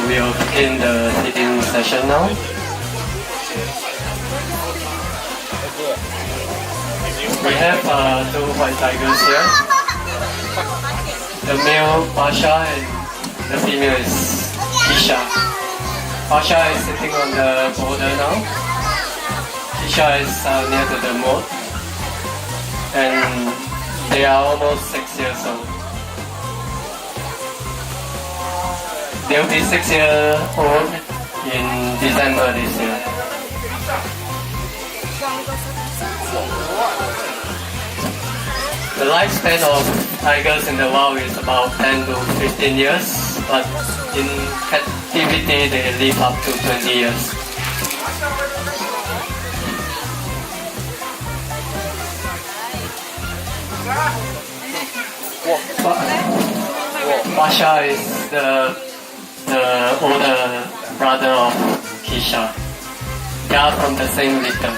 will begin the feeding session now. We have two white tigers here. The male Pasha and the female is Kisha. Pasha is sitting on the border now. Kisha is near to the moat. And they are almost 6 years old. They'll be 6 years old in December this year. The lifespan of tigers in the wild is about 10 to 15 years, but in captivity they live up to 20 years. Pasha is the older brother of Kisha. They are from the same litter.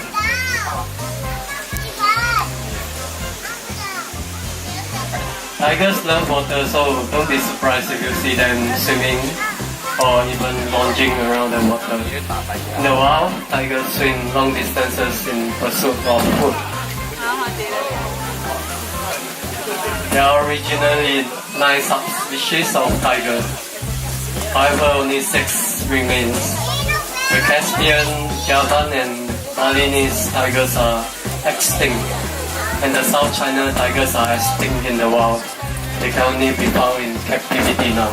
Tigers love water, so don't be surprised if you see them swimming or even lounging around the water. In the wild, tigers swim long distances in pursuit of food. There are originally 9 subspecies of tigers. However, only 6 remains. The Caspian, Javan and Balinese tigers are extinct, and the South China tigers are extinct in the wild. They can only be found in captivity now.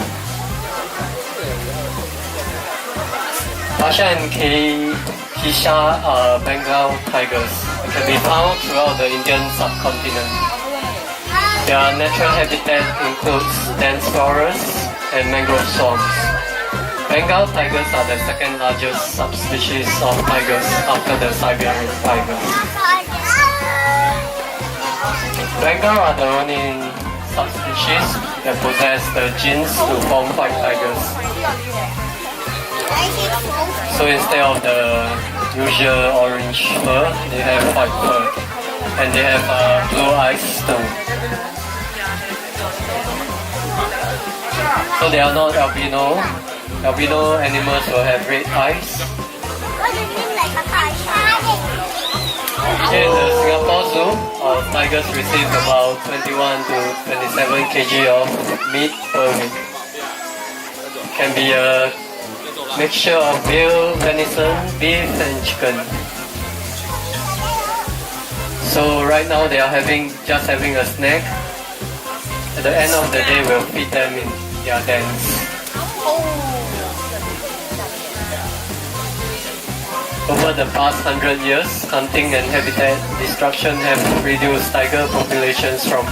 Pasha and Kisha are Bengal tigers. They can be found throughout the Indian subcontinent. Their natural habitat includes dense forests and mangrove swamps. Bengal tigers are the second largest subspecies of tigers after the Siberian tigers. Bengal are the only subspecies that possess the genes to form white tigers. So instead of the usual orange fur, they have white fur, and they have blue eyes too. So they are not albino. Albino animals will have red eyes. In the Singapore Zoo, tigers receive about 21 to 27 kg of meat per week. It can be a mixture of veal, venison, beef and chicken. So right now they are just having a snack. At the end of the day, we'll feed them in their dens. Over the past 100 years, hunting and habitat destruction have reduced tiger populations from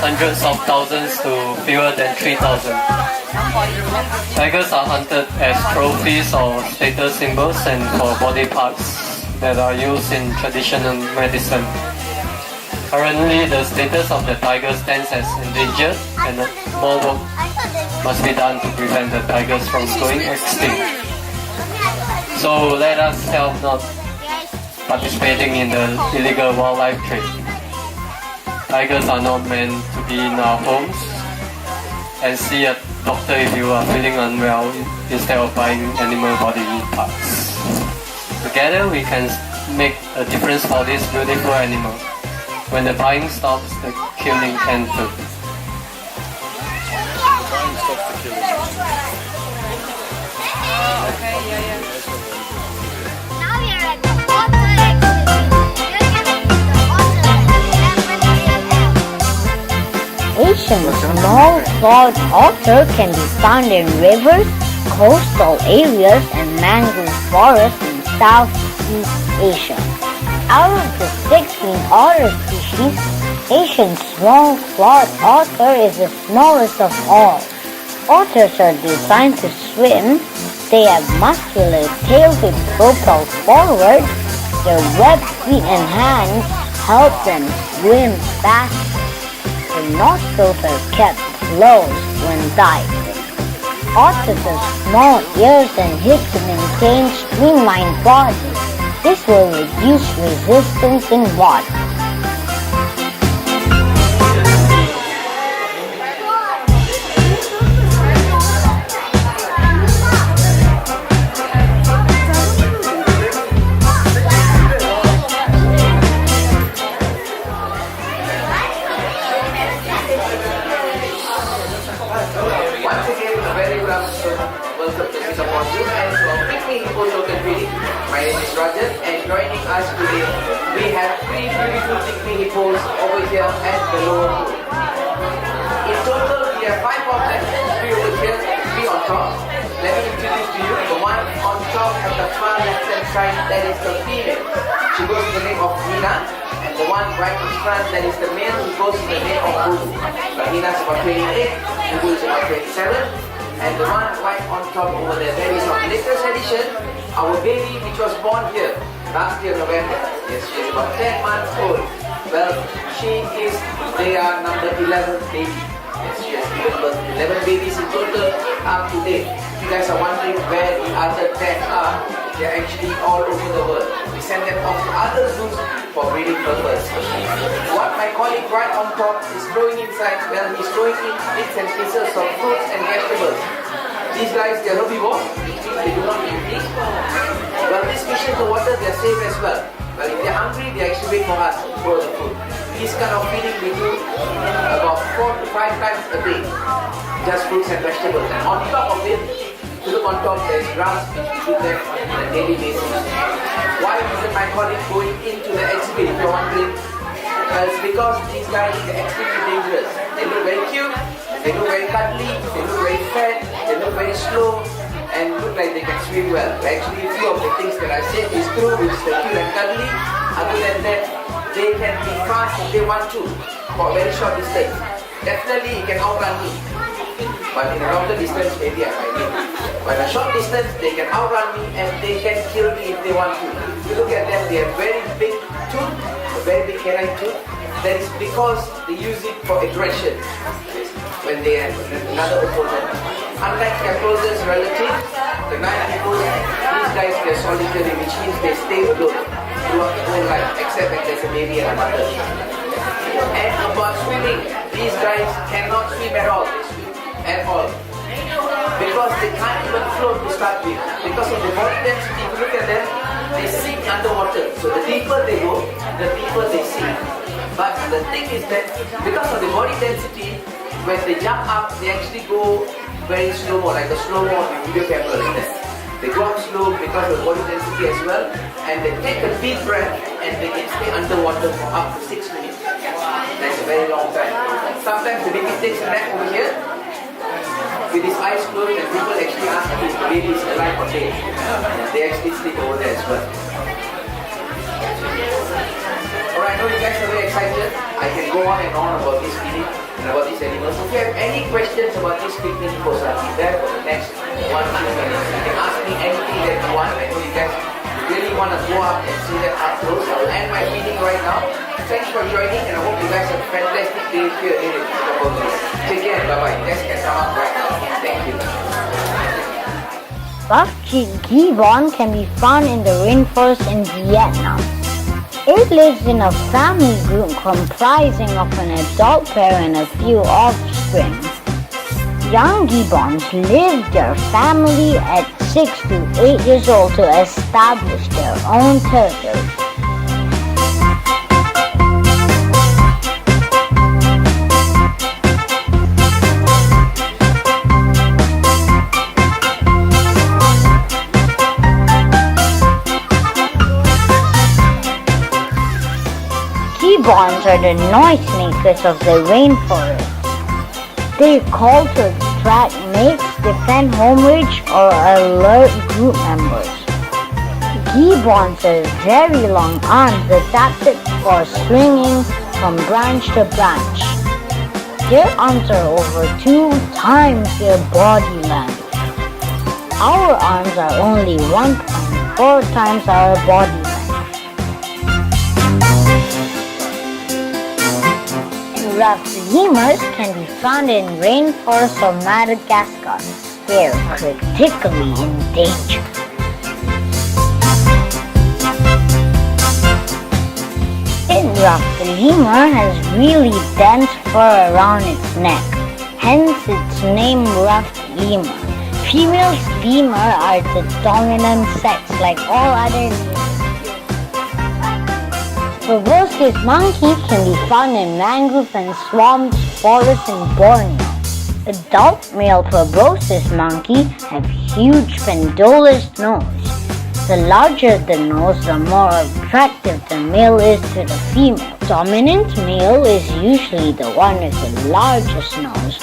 hundreds of thousands to fewer than 3,000. Tigers are hunted as trophies or status symbols and for body parts that are used in traditional medicine. Currently, the status of the tiger stands as endangered, and more work must be done to prevent the tigers from going extinct. So let us help not participating in the illegal wildlife trade. Tigers are not meant to be in our homes, and see a doctor if you are feeling unwell instead of buying animal body parts. Together we can make a difference for this beautiful animal. When the buying stops, the killing can too. Now we are at the Otter exhibit. Asian small clawed otter can be found in rivers, coastal areas, and mangrove forests in Southeast Asia. Out of the 16 otter species, Asian small clawed otter is the smallest of all. Otters are designed to swim. They have muscular tails with propelled forward. Their webbed feet and hands help them swim fast. Their nostrils are kept closed when diving. Otters have small ears and hips to maintain streamlined bodies. This will reduce resistance in water. My name is Roger, and joining us today, we have three beautiful Pygmy hippos over here at the lower pool. In total, we have 5 of them, 3 over here, 3 on top. Let me introduce to you the one on top at the far left-hand side, that is the female. She goes with the name of Nina, and the one right in front, that is the male, who goes with the name of Bubu. But Nina is about 28, Bubu is about 27. And the one right on top over there, that is our latest edition, our baby which was born here last year November. Yes, she is about 10 months old. Well, they are number 11 baby. Yes, she has given birth to 11 babies in total up to date. If you guys are wondering where the other 10 are, they are actually all over the world. We send them off to other zoos for breeding purpose. What my colleague right on top is throwing inside, well, he's throwing in bits and pieces of fruits and vegetables. These guys, they are herbivores, which means they do not eat meat. Well, these fish in the water, they are safe as well. Well, if they are hungry, they actually wait for us to throw the food. This kind of feeding we do about 4 to 5 times a day. Just fruits and vegetables. And on top of it, if you look on top, there is grass which we give them on a daily basis. Why isn't my colleague going into the exhibit, if you're wondering? Well, it's because these guys are extremely dangerous. They look very cute, they look very cuddly, they look very fat, they look very slow, and look like they can swim well. Actually, a few of the things that I said is true, which is the cute and cuddly. Other than that, they can be fast if they want to, for a very short distance. Definitely, he can outrun me. But in a longer distance, maybe I might win. But in a short distance, they can outrun me and they can kill me if they want to. If you look at them, they have very big tooth, a very big canine tooth. That is because they use it for aggression when they have another opponent. Unlike their closest relative, the nine hippos, these guys are solitary, which means they stay alone throughout their whole life, except when there's a baby and a mother. And about swimming, these guys cannot swim at all. At all. Because they can't even float to start with. Because of the body density, if you look at them, they sink underwater. So the deeper they go, the deeper they sink. But the thing is that because of the body density, when they jump up, they actually go very slow-mo, like a slow-mo on the video camera like that. They go up slow because of the body density as well, and they take a deep breath and they can stay underwater for up to 6 minutes. That's a very long time. Sometimes the baby takes a nap over here with his eyes closed, and people actually ask if the baby is alive or dead. They actually sleep over there as well. Alright, I know you guys are very excited. I can go on and on about this feeding and about these animals. If you have any questions about this Pygmy hippos, I'll be there for the next 1-2 minutes. You can ask me anything that you want. I know you guys really want to go up and see that up close. I will end my feeding right now. Thanks for joining, and I hope you guys have a fantastic day here in Proboscis. Take care, bye-bye. You guys can come up right now. Thank you. Ruffed Gibbon can be found in the rainforest in Vietnam. It lives in a family group comprising of an adult pair and a few offspring. Young gibbons leave their family at 6 to 8 years old to establish their own territory. Gibbons are the noisemakers of the rainforest. They call to attract mates, defend homage, or alert group members. Gibbons have very long arms adapted for swinging from branch to branch. Their arms are over 2 times their body length. Our arms are only 1.4 times our body length. Ruffed lemurs can be found in rainforests of Madagascar. They are critically endangered. A ruffed lemur has really dense fur around its neck, hence its name ruffed lemur. Female lemur are the dominant sex like all other lemurs. Proboscis monkeys can be found in mangrove and swamps, forests in Borneo. Adult male proboscis monkeys have huge pendulous nose. The larger the nose, the more attractive the male is to the female. Dominant male is usually the one with the largest nose.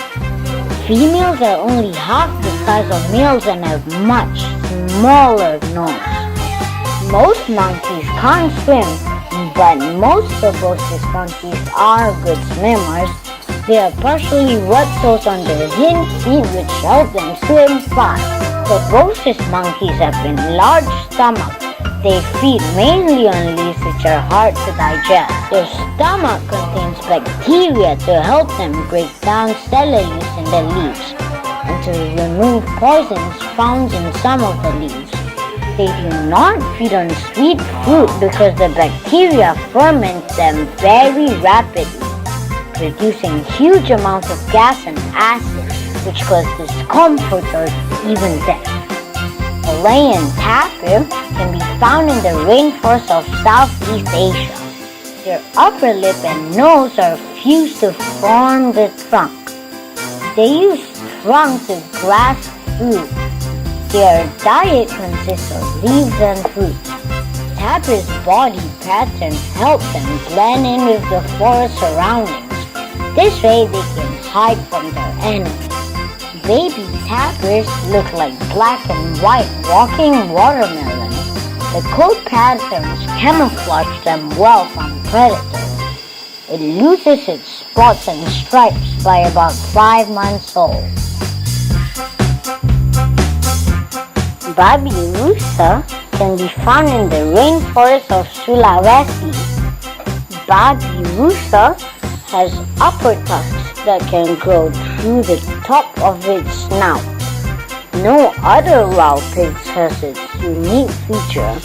Females are only half the size of males and have much smaller nose. Most monkeys can't swim, but most proboscis monkeys are good swimmers. They are partially wet soles on their hind feet which help them swim fast. Proboscis monkeys have enlarged stomachs. They feed mainly on leaves which are hard to digest. Their stomach contains bacteria to help them break down cellulose in the leaves and to remove poisons found in some of the leaves. They do not feed on sweet fruit because the bacteria ferment them very rapidly, producing huge amounts of gas and acid which cause discomfort or even death. Malayan tapir can be found in the rainforest of Southeast Asia. Their upper lip and nose are fused to form the trunk. They use trunk to grasp food. Their diet consists of leaves and fruit. Tapir's body patterns help them blend in with the forest surroundings. This way they can hide from their enemies. Baby tapirs look like black and white walking watermelons. The coat patterns camouflage them well from predators. It loses its spots and stripes by about 5 months old. Babirusa can be found in the rainforest of Sulawesi. Babirusa has upper tusks that can grow through the top of its snout. No other wild pig has this unique feature.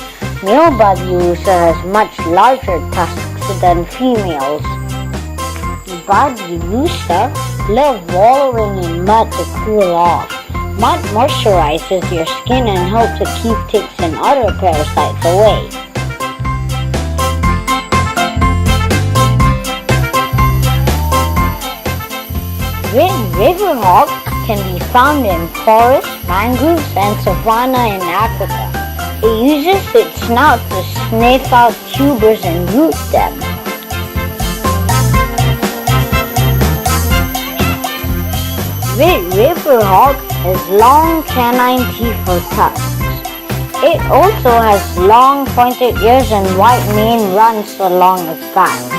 Male Babirusa has much larger tusks than females. Babirusa love wallowing in mud to cool off. Mud moisturizes your skin and helps to keep ticks and other parasites away. Red river hawk can be found in forests, mangroves, and savanna in Africa. It uses its snout to sniff out tubers and root them. Red river hawk has long canine teeth for tusks. It also has long pointed ears and white mane runs along its back.